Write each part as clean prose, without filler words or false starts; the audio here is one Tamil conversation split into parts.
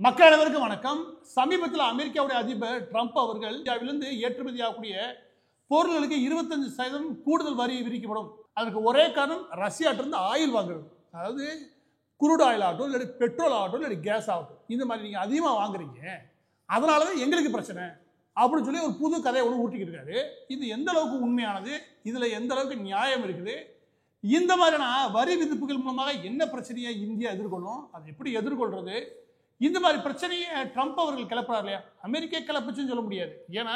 மக்கள் அனைவருக்கும் வணக்கம். சமீபத்தில் அமெரிக்காவுடைய அதிபர் ட்ரம்ப் அவர்கள் இந்தியாவிலிருந்து ஏற்றுமதியாகக்கூடிய பொருட்களுக்கு 25% கூடுதல் வரி விதிக்கப்படும். அதற்கு ஒரே காரணம் ரஷ்யாட்டிருந்து ஆயில் வாங்குறது. அதாவது குரூட் ஆயில் ஆகட்டும், இல்லாட்டி பெட்ரோல் ஆகட்டும், இல்லாட்டி கேஸ் ஆகட்டும், இந்த மாதிரி நீங்கள் அதிகமாக வாங்குறீங்க, அதனால தான் எங்களுக்கு பிரச்சனை அப்படின்னு சொல்லி ஒரு புது கதையை ஒன்று ஊட்டிக்கிட்டு இருக்காரு. இது எந்த அளவுக்கு உண்மையானது, இதில் எந்த அளவுக்கு நியாயம் இருக்குது, இந்த மாதிரியான வரி விதிப்புகள் மூலமாக என்ன பிரச்சனையை இந்தியா எதிர்கொள்ளும், அதை எப்படி எதிர்கொள்றது, இந்த மாதிரி பிரச்சனையை ட்ரம்ப் அவர்கள் கிளப்புறாரு இல்லையா, அமெரிக்கா கிளப்புச்சுன்னு சொல்ல முடியாது. ஏன்னா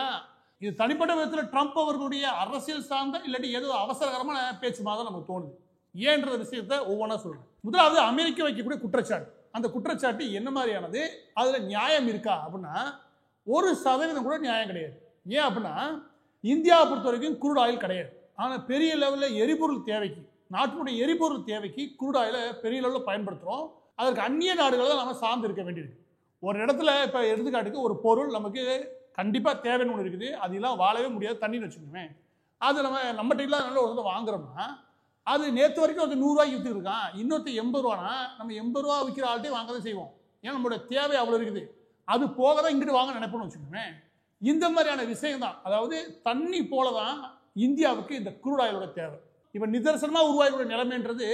இது தனிப்பட்ட விதத்தில் ட்ரம்ப் அவர்களுடைய அரசியல் சார்ந்த இல்லாட்டி ஏதோ அவசரகரமான பேச்சு மாதிரி தான் நமக்கு தோணுது. ஏன்ற விஷயத்தை ஒவ்வொன்றா சொல்றேன். முதலாவது அமெரிக்கா வைக்கக்கூடிய குற்றச்சாட்டு. அந்த குற்றச்சாட்டு என்ன மாதிரியானது, அதுல நியாயம் இருக்கா அப்படின்னா 1% கூட நியாயம் கிடையாது. ஏன் அப்படின்னா இந்தியாவை பொறுத்த வரைக்கும் குரூட் ஆயில் கிடையாது. ஆனால் பெரிய லெவலில் எரிபொருள் தேவைக்கு, நாட்டினுடைய எரிபொருள் தேவைக்கு குரூட் ஆயிலை பெரிய லெவலில் பயன்படுத்துகிறோம். அதற்கு அந்நிய நாடுகளை தான் நம்ம சார்ந்து இருக்க வேண்டியிருக்கு. ஒரு இடத்துல இப்போ எடுத்துக்காட்டுக்கு ஒரு பொருள் நமக்கு கண்டிப்பாக தேவைன்னு ஒன்று இருக்குது, அதெல்லாம் வாழவே முடியாது, தண்ணின்னு வச்சுக்கோங்க. அது நம்மகிட்ட இல்லாத நல்ல ஒரு வாங்குறோம்னா அது நேற்று வரைக்கும் அது 100 ரூபாய்க்கு விற்றுட்டு இருக்கான், இன்னொருத்த 80 ரூபானா நம்ம 80 ரூபா விற்கிற ஆள்கிட்டே வாங்க தான் செய்வோம். ஏன்னா நம்மளோட தேவை அவ்வளோ இருக்குது, அது போக தான் இங்கிட்டு வாங்க நினைப்போம்னு வச்சுக்கோங்க. இந்த மாதிரியான விஷயம் தான். அதாவது தண்ணி போல தான் இந்தியாவுக்கு இந்த குரூட் ஆயிலோட தேவை. இப்போ நிதர்சனமாக உருவாகிற நிலைமைன்றது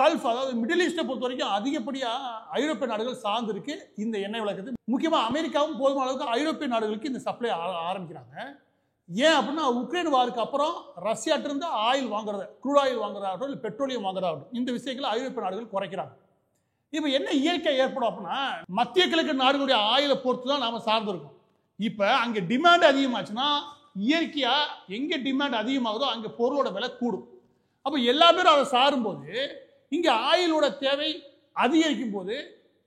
கல்ஃப், அதாவது மிடில் ஈஸ்ட்டை பொறுத்த வரைக்கும் அதிகப்படியாக ஐரோப்பிய நாடுகள் சார்ந்து இருக்கு இந்த எண்ணெய் விளக்குது. முக்கியமாக அமெரிக்காவும் போதுமான அளவுக்கு ஐரோப்பிய நாடுகளுக்கு இந்த சப்ளை ஆரம்பிக்கிறாங்க. ஏன் அப்படின்னா உக்ரைன் வாருக்கு அப்புறம் ரஷ்யாட்டிருந்து ஆயில் வாங்குறத, குரூட் ஆயில் வாங்குறதாகட்டும், இல்லை பெட்ரோலியம் வாங்குறதாகட்டும், இந்த விஷயங்களை ஐரோப்பிய நாடுகள் குறைக்கிறாங்க. இப்போ என்ன இயற்கை ஏற்படும் அப்படின்னா மத்திய கிழக்கு நாடுகளுடைய ஆயிலை பொறுத்து தான் நாம் சார்ந்திருக்கோம். இப்போ அங்கே டிமாண்ட் அதிகமாச்சுன்னா இயற்கையாக எங்கே டிமாண்ட் அதிகமாகுதோ அங்கே பொருளோட விலை கூடும். அப்போ எல்லா பேரும் அதை சாரும்போது இங்கே ஆயிலோட தேவை அதிகரிக்கும் போது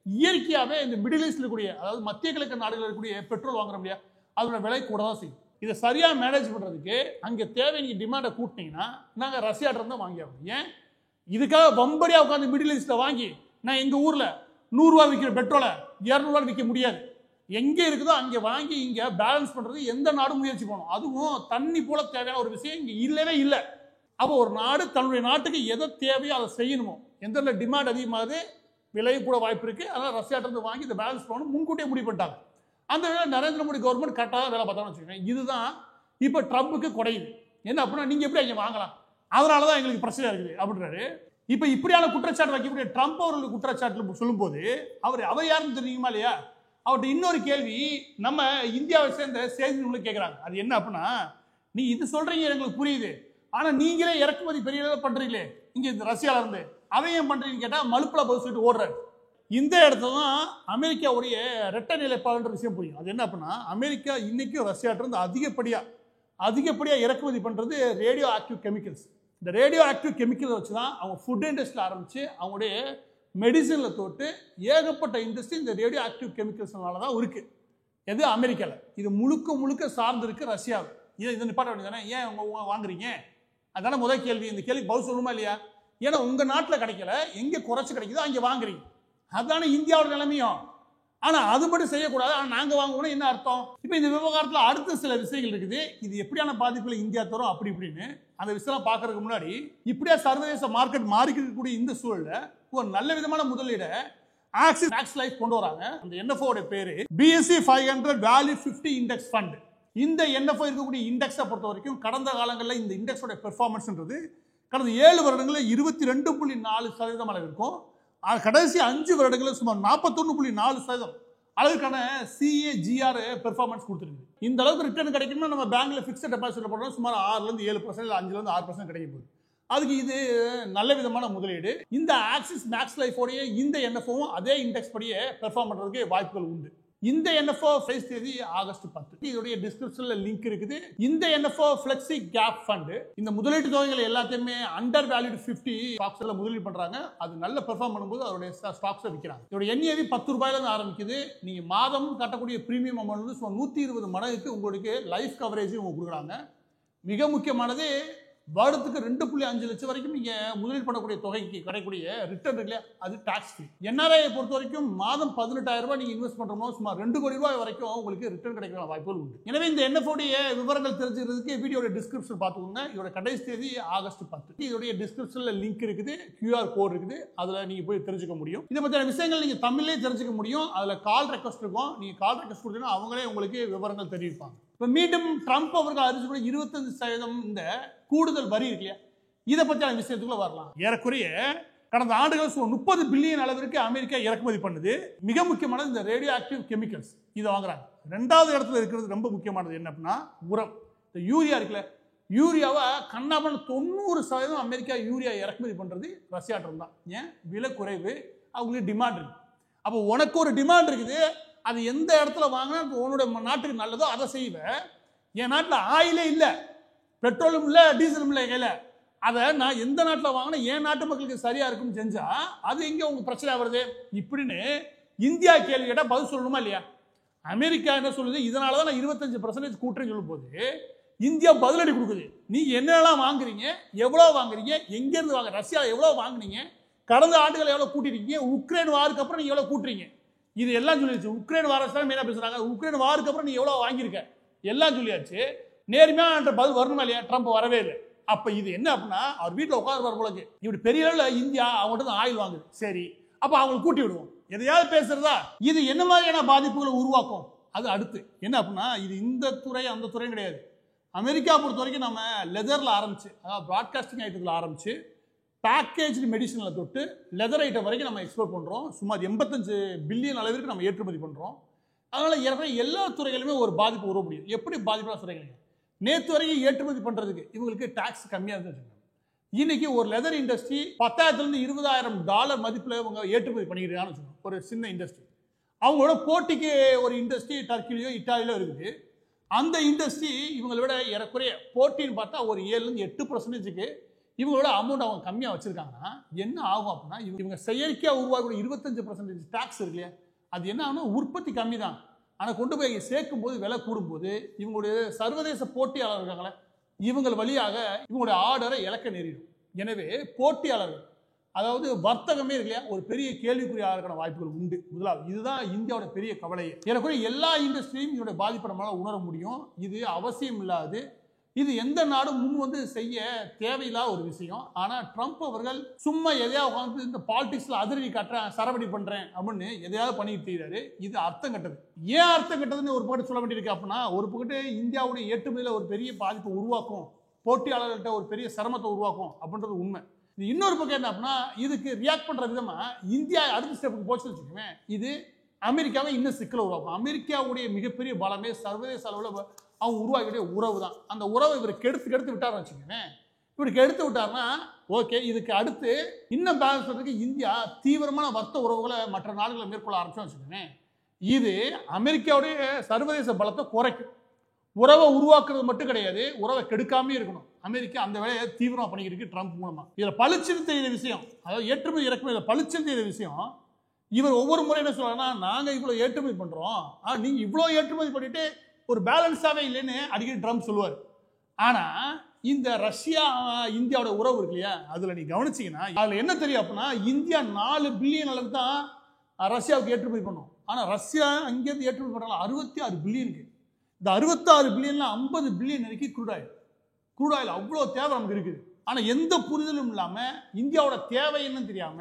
இயற்கையாகவே இந்த மிடில் ஈஸ்டில் இருக்கக்கூடிய, அதாவது மத்திய கிழக்கு நாடுகளில் இருக்கக்கூடிய பெட்ரோல் வாங்குறோம் இல்லையா, அதோட விலை கூட தான் செய்யும். இதை சரியாக மேனேஜ் பண்ணுறதுக்கு அங்கே தேவை நீங்கள் டிமாண்டை கூட்டினீங்கன்னா நாங்கள் ரஷ்யாட்டிருந்து தான் வாங்கி ஆகணும். ஏன் இதுக்காக வம்படியாக உட்காந்து மிடில் ஈஸ்ட்டில் வாங்கி நான் எங்கள் ஊரில் 100 ரூபா விற்கிற பெட்ரோலை 200 ரூபா விற்க முடியாது. எங்கே இருக்குதோ அங்கே வாங்கி இங்கே பேலன்ஸ் பண்ணுறது எந்த நாடும் முயற்சி பண்ணணும். அதுவும் தண்ணி போல தேவையான ஒரு விஷயம் இங்கே இல்லவே இல்லை. அப்போ ஒரு நாடு தன்னுடைய நாட்டுக்கு எதை தேவையோ அதை செய்யணுமோ, எந்த டிமாண்ட் அதிகமாகுது விலை கூட வாய்ப்பு இருக்குது, அதனால் ரஷ்யாட்டிருந்து வாங்கி இதை பேலன்ஸ் பண்ணணும் முன்கூட்டியே முடிவு பண்ணிட்டாங்க. அந்த வேலை நரேந்திர மோடி கவர்மெண்ட் கரெக்டாக தான் வேலை பார்த்தான்னு வச்சுக்கோங்க. இதுதான் இப்போ ட்ரம்ப்புக்கு குறையுது. என்ன அப்படின்னா நீங்கள் எப்படி அங்கே வாங்கலாம், அதனால தான் எங்களுக்கு பிரச்சனை இருக்குது அப்படின்றாரு. இப்போ இப்படியான குற்றச்சாட்டு வைக்கக்கூடிய ட்ரம்ப் அவர்களுக்கு குற்றச்சாட்டு சொல்லும்போது அவர் யாருன்னு தெரியுமா இல்லையா, அவர்கிட்ட இன்னொரு கேள்வி நம்ம இந்தியாவை சேர்ந்த செய்தி நிறுவனங்கள் கேட்குறாங்க. அது என்ன அப்படின்னா, நீ இது சொல்கிறீங்க எங்களுக்கு புரியுது, ஆனால் நீங்களே இறக்குமதி பெரிய அளவில் பண்ணுறீங்களே இங்கே இந்த ரஷ்யாவில் இருந்து, அதை ஏன் பண்ணுறீங்கன்னு கேட்டால் மலுப்பில் பதில் சொல்லிட்டு ஓடுறாரு. இந்த இடத்துல தான் அமெரிக்காவுடைய ரெட்டை நிலைப்பாடுன்ற விஷயம் புரியும். அது என்ன அப்படின்னா அமெரிக்கா இன்னைக்கும் ரஷ்யாட்டிருந்து அதிகப்படியாக இறக்குமதி பண்ணுறது ரேடியோ ஆக்டிவ் கெமிக்கல்ஸ். இந்த ரேடியோ ஆக்டிவ் கெமிக்கலை வச்சு தான் அவங்க ஃபுட் இண்டஸ்ட்ரியில் ஆரம்பித்து அவங்களுடைய மெடிசனில் தொட்டு ஏகப்பட்ட இண்டஸ்ட்ரி இந்த ரேடியோ ஆக்டிவ் கெமிக்கல்ஸ்னால தான் இருக்குது. எது அமெரிக்காவில், இது முழுக்க சார்ந்து இருக்குது ரஷ்யாவில். இதை நிப்பாட்ட வேண்டியதானே, ஏன் அவங்க வாங்குறீங்க, அதான முதல் கேள்வி. இந்த கேள்விக்கு பதில் சொல்லணுமா இல்லையா? ஏன்னா உங்கள் நாட்டில் கிடைக்கல, எங்கே குறைச்சி கிடைக்குதோ அங்கே வாங்குறீங்க, அதுதானே இந்தியாவோட நிலைமையும். ஆனால் அது மட்டும் செய்யக்கூடாது, ஆனால் நாங்கள் வாங்குவோம்னா என்ன அர்த்தம்? இப்போ இந்த விவகாரத்தில் அடுத்த சில விஷயங்கள் இருக்குது, இது எப்படியான பாதிப்புகளை இந்தியா தரும் அப்படி இப்படின்னு அந்த விஷயம் பார்க்கறதுக்கு முன்னாடி இப்படியா சர்வதேச மார்க்கெட் மாறிக்கக்கூடிய இந்த சூழலில் ஒரு நல்ல விதமான முதலீடை ஆக்சிஸ் மேக்ஸ் லைஃப் கொண்டு வராங்க. அந்த என்எஃப்ஓட பேரு BSE 500 வேல்யூ 50 இண்டெக்ஸ் ஃபண்ட். இந்த என்எஃப்ஓ இருக்கக்கூடிய இண்டெக்ஸை பொறுத்த வரைக்கும் கடந்த காலங்களில் இந்த இண்டெக்ஸோட பெர்ஃபார்மன்ஸ்ன்றது கடந்த 7 வருடங்களில் 22.4% அளவு இருக்கும். கடைசி 5 வருடங்களில் சுமார் 41.4% அளவுக்கான CAGR பெர்ஃபார்மன்ஸ் கொடுத்துருக்கு. இந்த அளவுக்கு ரிட்டர்ன் கிடைக்கணும்னா நம்ம பேங்க்ல ஃபிக்ஸட் டெபாசிட்ல போடுறோம் சுமார் 6-7% இல்லை 5-6% கிடைக்க போகுது. அதுக்கு இது நல்ல விதமான முதலீடு. இந்த ஆக்சிஸ் மேக்ஸ் லைஃபோடைய இந்த என்எஃப்ஓவும் அதே இண்டெக்ஸ் படியே பெர்ஃபார்ம் பண்ணுறதுக்கு வாய்ப்புகள் உண்டு. இந்த என்எஃப்ஓ பிரைஸ் தேதி ஆகஸ்ட் 10. இதோடைய டிஸ்கிரிப்ஷன்ல லிங்க் இருக்குது. இந்த என்எஃப்ஓ ஃபிளெக்ஸி கேப் ஃபண்ட் இந்த முதலீட்டு தொகைகள் எல்லாத்தையுமே அண்டர் வேல்யூட் 50 ஸ்டாக்ஸ்ல முதலீடு பண்றாங்க. அது நல்ல பெர்ஃபார்ம் பண்ணும்போது அதோட ஸ்டாக்ஸை விற்கிறாங்க. இதோட NAV 10 ரூபாயில இருந்து ஆரம்பிக்குது. நீங்க மாதம் கட்டக்கூடிய பிரீமியம் அமௌண்ட் வந்து 120 மடங்குக்கு உங்களுக்கு லைஃப் கவரேஜ் கொடுக்குறாங்க. மிக முக்கியமானது வருடத்துக்கு 2.5 லட்சம் வரைக்கும் நீங்க முதலீடு பண்ணக்கூடிய தொகைக்கு கிடைக்கக்கூடிய ரிட்டர்ன் இல்லையா, அது டாக்ஸ் ஃப்ரீ. என்ஆர்ஐ பொறுத்த வரைக்கும் மாதம் 18,000 ரூபாய் நீங்க இன்வெஸ்ட் பண்றோமோ சுமார் 2 கோடி ரூபாய் வரைக்கும் உங்களுக்கு ரிட்டர்ன் கிடைக்கிற வாய்ப்புகள் உண்டு. எனவே இந்த என்எஃப்ஓடைய விவரங்கள் தெரிஞ்சுக்கிறதுக்கு வீடியோட டிஸ்கிரிப்ஷன் பார்த்துக்கோங்க. இதோட கடைசி தேதி ஆகஸ்ட் 10. இதோடைய டிஸ்கிரிப்ஷன்ல லிங்க் இருக்குது, QR கோட் இருக்குது, அதுல நீங்க போய் தெரிஞ்சுக்க முடியும். இதை பற்றின விஷயங்கள் நீங்க தமிழ்லேயே தெரிஞ்சுக்க முடியும். அதுல கால் ரெக்வஸ்ட் இருக்கும். நீங்க கால் ரெக்வஸ்ட் கொடுத்தீங்கன்னா அவங்களே உங்களுக்கு விவரங்கள் தெரிவிப்பாங்க. இப்போ மீண்டும் ட்ரம்ப் அவர்கள் அறிவிச்ச 25% இந்த கூடுதல் வரி இருக்கு இல்லையா, இதை பற்றியான விஷயத்துக்குள்ள வரலாம். ஏறக்குறைய கடந்த ஆண்டுகள் 30 பில்லியன் அளவிற்கு அமெரிக்கா இறக்குமதி பண்ணுது. மிக முக்கியமானது இந்த ரேடியோ ஆக்டிவ் கெமிக்கல்ஸ், இதை வாங்குறாங்க. 2வது இடத்துல இருக்கிறது ரொம்ப முக்கியமானது என்ன அப்படின்னா உரம். இந்த யூரியா இருக்குல்ல, யூரியாவை கண்ணாமன் 90% அமெரிக்கா யூரியா இறக்குமதி பண்றது ரஷ்யாட்டம் தான். ஏன்? விலை குறைவு, அவங்களுக்கு டிமாண்ட் இருக்கு. அப்போ உனக்கு ஒரு டிமாண்ட் இருக்குது, அது எந்த இடத்துல வாங்கினா உன்னோட நாட்டுக்கு நல்லதோ அதை செய்வேன். என் நாட்டில் ஆயிலே இல்லை, பெட்ரோலும் இல்லை, டீசலும் இல்லை கையில், அதை நான் எந்த நாட்டில் வாங்கினா என் நாட்டு மக்களுக்கு சரியா இருக்குன்னு செஞ்சா அது எங்கே உங்களுக்கு பிரச்சனை வருது இப்படின்னு இந்தியா கேள்வி கேட்டால் பதில் சொல்லணுமா இல்லையா? அமெரிக்கா என்ன சொல்லுது, இதனால தான் நான் 25% கூட்டுறேன்னு சொல்லும் போது இந்தியா பதிலடி கொடுக்குது. நீ என்னெல்லாம் வாங்குறீங்க, எவ்வளோ வாங்குறீங்க, எங்கேருந்து வாங்க, ரஷ்யா எவ்வளோ வாங்குனீங்க, கடந்த ஆண்டுகள் எவ்வளோ கூட்டிருக்கீங்க, உக்ரைன் வாருக்கு அப்புறம் நீங்க எவ்வளோ கூட்டுறீங்க, இது எல்லாம் சொல்லிடுச்சு. உக்ரைன் வார மெயினாக பேசுறாங்க. உக்ரைன் வாருக்கு அப்புறம் நீ எவ்வளோ வாங்கியிருக்க எல்லாம் சொல்லியாச்சு. நேர்மையான பதில் வரணுமா இல்லையா? ட்ரம்ப் வரவே இல்லை. அப்ப இது என்ன அப்படின்னா அவர் வீட்டில் உட்காந்து போலக்கு இப்படி பெரிய அளவில் இந்தியா அவங்கள்ட்ட தான் ஆயில் வாங்குது. சரி, அப்ப அவங்களுக்கு கூட்டி விடுவோம். எதையாவது பேசுறதா? இது என்ன மாதிரியான பாதிப்புகளை உருவாக்கும்? அது அடுத்து என்ன அப்படின்னா, இது இந்த துறை அந்த துறையும் கிடையாது. அமெரிக்கா பொறுத்த வரைக்கும் நம்ம லெதர்ல ஆரம்பிச்சு, அதாவது பிராட்காஸ்டிங் ஐட்டத்தில் ஆரம்பிச்சு பேக்கேஜ் மெடிசன்ல தொட்டு லெதர் ஐட்டம் வரைக்கும் நம்ம எக்ஸ்போர்ட் பண்றோம். சுமார் 85 பில்லியன் அளவிற்கு நம்ம ஏற்றுமதி பண்றோம். அதனால ஏற்கனவே எல்லா துறைகளுமே ஒரு பாதிப்பு உருவ முடியும். எப்படி பாதிப்பான துறைகள்? நேற்று வரைக்கும் ஏற்றுமதி பண்றதுக்கு இவங்களுக்கு டாக்ஸ் கம்மியாக இருந்துச்சு. இன்னைக்கு ஒரு லெதர் இண்டஸ்ட்ரி 10,000 to $20,000 மதிப்பில் இவங்க ஏற்றுமதி பண்ணிக்கிறான்னு சொன்னோம். ஒரு சின்ன இண்டஸ்ட்ரி. அவங்களோட போட்டிக்கு ஒரு இண்டஸ்ட்ரி டர்க்கிலையோ இட்டாலியிலோ இருக்குது. அந்த இண்டஸ்ட்ரி இவங்களை விட ஏறக்குறைய போட்டின்னு பார்த்தா ஒரு 7-8% இவங்களோட அமௌண்ட் அவங்க கம்மியாக வச்சிருக்காங்கன்னா என்ன ஆகும் அப்படின்னா, இவங்க செயற்கையாக உருவாக்கக்கூடிய 25% டாக்ஸ் இருக்கு இல்லையா, அது என்ன ஆகுனா உற்பத்தி கம்மி தான். ஆனால் கொண்டு போய் சேர்க்கும் போது விலை கூடும்போது இவங்களுடைய சர்வதேச போட்டியாளர் இருக்காங்களே, இவங்கள் வழியாக இவங்களுடைய ஆர்டரை இழக்க நேரிடும். எனவே போட்டியாளர்கள், அதாவது வர்த்தகமே இருக்கு இல்லையா, ஒரு பெரிய கேள்விக்குறியாளருக்கான வாய்ப்புகள் உண்டு. முதலாவது இதுதான் இந்தியாவோட பெரிய கவலையே. ஏறக்குறைய எல்லா இண்டஸ்ட்ரியும் இதோட பாதிப்பை நம்மளால உணர முடியும். இது அவசியம் இல்லாது, இது எந்த நாடும் முன் வந்து செய்ய தேவையில்லாத ஒரு விஷயம். ஆனா ட்ரம்ப் அவர்கள் சும்மா எதையாவது உட்காந்து இந்த பாலிடிக்ஸ்ல அதிரடி காட்டுறேன், சரவடி பண்றேன் அப்படின்னு எதையாவது பண்ணிட்டு இருக்கிறாரு. இது அர்த்தம் கட்டது. ஏன் அர்த்தம் கட்டதுன்னு ஒரு பக்கத்து சொல்ல வேண்டியிருக்கு அப்படின்னா, ஒரு பக்கத்து இந்தியாவுடைய ஏற்றுமதியில் ஒரு பெரிய பாதிப்பை உருவாக்கும், போட்டியாளர்கள்ட்ட ஒரு பெரிய சிரமத்தை உருவாக்கும் அப்படின்றது உண்மை. இது இன்னொரு பக்கம் என்ன அப்படின்னா, இதுக்கு ரியாக்ட் பண்ற விதமா இந்தியா அடுத்த ஸ்டெப்புக்கு போச்சுன்னு வச்சுக்கோங்க, இது அமெரிக்காவை இன்னும் சிக்கலை உருவாக்கும். அமெரிக்காவுடைய மிகப்பெரிய பலமே சர்வதேச அளவில் அவங்க உருவாக்கிய உறவு தான். அந்த உறவை இவர் கெடுத்து விட்டார்னு வச்சுக்கோங்க. இவருக்கு எடுத்து விட்டார்னா ஓகே, இதுக்கு அடுத்து இன்னும் பேலன்ஸ் பண்ணுறதுக்கு இந்தியா தீவிரமான வர்த்தக உறவுகளை மற்ற நாடுகளை மேற்கொள்ள ஆரம்பிச்சோம்னு வச்சுக்கோங்க. இது அமெரிக்காவுடைய சர்வதேச பலத்தை குறைக்கும். உறவை உருவாக்குறது மட்டும் கிடையாது, உறவை கெடுக்காமே இருக்கணும். அமெரிக்கா அந்த வேலையை தீவிரமாக பண்ணிக்கிட்டு ட்ரம்ப் மூலமா. இதில் பளிச்சுன்னு தெரியுற விஷயம், அதாவது ஏற்றுமதி இறக்குமதி பளிச்சுன்னு தெரியுற விஷயம், இவர் ஒவ்வொரு முறை என்ன சொல்றாருன்னா, நாங்க இவ்வளவு ஏற்றுமதி பண்றோம், நீங்க இவ்வளவு ஏற்றுமதி பண்ணிட்டு ஒரு பேலன்ஸாவே இல்லைன்னு அடிக்கடி ட்ரம்ப் சொல்லுவார். ஆனா இந்த ரஷ்யா இந்தியாவோட உறவு இருக்கு இல்லையா, அதுல நீ கவனிச்சீங்கன்னா அதுல என்ன தெரியும் அப்படின்னா, இந்தியா 4 பில்லியன் அளவுக்கு தான் ரஷ்யாவுக்கு ஏற்றுமதி பண்ணும். ஆனா ரஷ்யா அங்கேருந்து ஏற்றுமதி பண்றாங்க 66 பில்லியனுக்கு. இந்த 66 பில்லியன்ல 50 பில்லியன் வரைக்கும் க்ரூட் ஆயில் அவ்வளோ தேவை நமக்கு இருக்குது. ஆனா எந்த புரிதலும் இல்லாம, இந்தியாவோட தேவை என்னன்னு தெரியாம,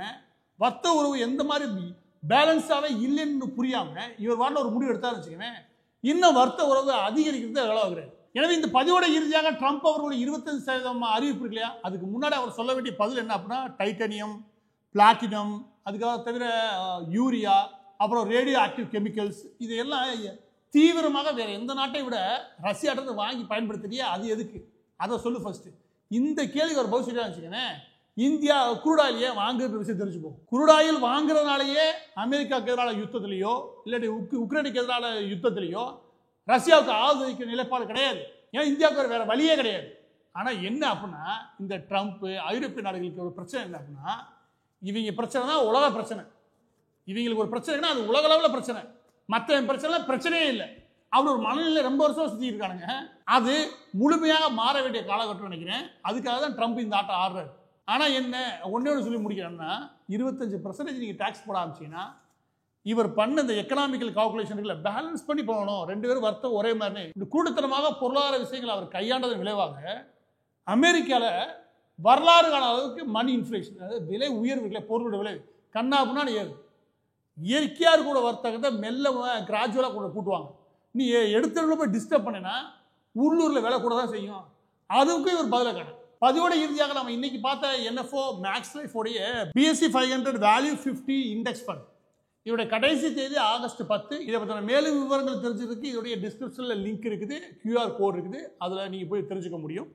வர்த்தக உறவு எந்த மாதிரி பேலன்ஸாவே இல்லைன்னு புரியாம இவர் வாண்ட ஒரு முடிவு எடுத்தாரு வச்சுக்கவேன், இன்னும் வர்த்தக உறவு அதிகரிக்கிறது அளவாகிறார். எனவே இந்த பதிவோட இறுதியாக ட்ரம்ப் அவர்களுடைய 25% அறிவிப்பு இருக்கு இல்லையா, அதுக்கு முன்னாடி அவர் சொல்ல வேண்டிய பதில் என்ன அப்படின்னா, டைட்டானியம், பிளாட்டினம், அதுக்காக தவிர யூரியா, அப்புறம் ரேடியோ ஆக்டிவ் கெமிக்கல்ஸ், இதையெல்லாம் தீவிரமாக வேற எந்த நாட்டை விட ரஷ்யாட்ட வாங்கி பயன்படுத்துறியா, அது எதுக்கு, அதை சொல்லு ஃபர்ஸ்ட். இந்த கேள்வி ஒரு பதில் சொல்லியா வச்சுக்கேன், இந்தியா குரூடாயில் ஏன் வாங்குற விஷயம் தெரிஞ்சுப்போம். குரூடாயில் வாங்குறதுனாலேயே அமெரிக்காவுக்கு எதிரான யுத்தத்திலேயோ இல்லாட்டி உக்ரைனுக்கு எதிரான யுத்தத்திலேயோ ரஷ்யாவுக்கு ஆதரிக்கிற நிலைப்பாடு கிடையாது. ஏன்னா இந்தியாவுக்கு வேற வழியே கிடையாது. ஆனால் என்ன அப்படின்னா, இந்த ட்ரம்ப் ஐரோப்பிய நாடுகளுக்கு ஒரு பிரச்சனை என்ன அப்படின்னா, இவங்க பிரச்சனை தான் உலக பிரச்சனை. இவங்களுக்கு ஒரு பிரச்சனைனா அது உலக அளவில் பிரச்சனை, மற்ற பிரச்சனை பிரச்சனையே இல்லை. அவர் ஒரு மனநிலை ரொம்ப வருஷம் சுற்றி இருக்கானுங்க. அது முழுமையாக மாற வேண்டிய காலகட்டம் நினைக்கிறேன். அதுக்காக தான் ட்ரம்ப் இந்த ஆட்டம் ஆடுறாரு. ஆனால் என்ன ஒன்றே ஒன்று சொல்லி முடிக்கிறேன்னா, 25% நீங்கள் டேக்ஸ் போட ஆரம்பிச்சிங்கன்னா இவர் பண்ண இந்த எக்கனாமிக்கல் கால்குலேஷன்களை பேலன்ஸ் பண்ணி போகணும். 2 பேரும் வர்த்தகம் ஒரே மாதிரி இப்படி கூடுத்தனமாக பொருளாதார விஷயங்களை அவர் கையாண்டதன் விளைவாக அமெரிக்காவில் வரலாறு காண அளவுக்கு மணி இன்ஃப்ளேஷன், அதாவது விலை உயர்வு, பொருளோட விலை கண்ணாப்புனா ஏறும். இயற்கையாக கூட வர்த்தகத்தை மெல்ல கிராஜுவலாக கூட கூட்டுவாங்க. நீ எடுத்துள்ள போய் டிஸ்டர்ப் பண்ணினா உள்ளூரில் விலை கூட தான் செய்யும். அதுக்கும் இவர் பதிலாக காணும். அதோட இறுதியாக நம்ம இன்னைக்கு பார்த்த NFO மேக்ஸ் லைஃப் உடைய BSE 500 வேல்யூ 50 இண்டெக்ஸ் ஃபண்ட் இதோட கடைசி தேதி ஆகஸ்ட் 10. இதை பற்றின மேலும் விவரங்கள் தெரிஞ்சதுக்கு இதோடைய டிஸ்கிரிப்ஷனில் லிங்க் இருக்குது, QR கோட் இருக்குது, அதில் நீங்கள் போய் தெரிஞ்சுக்க முடியும்.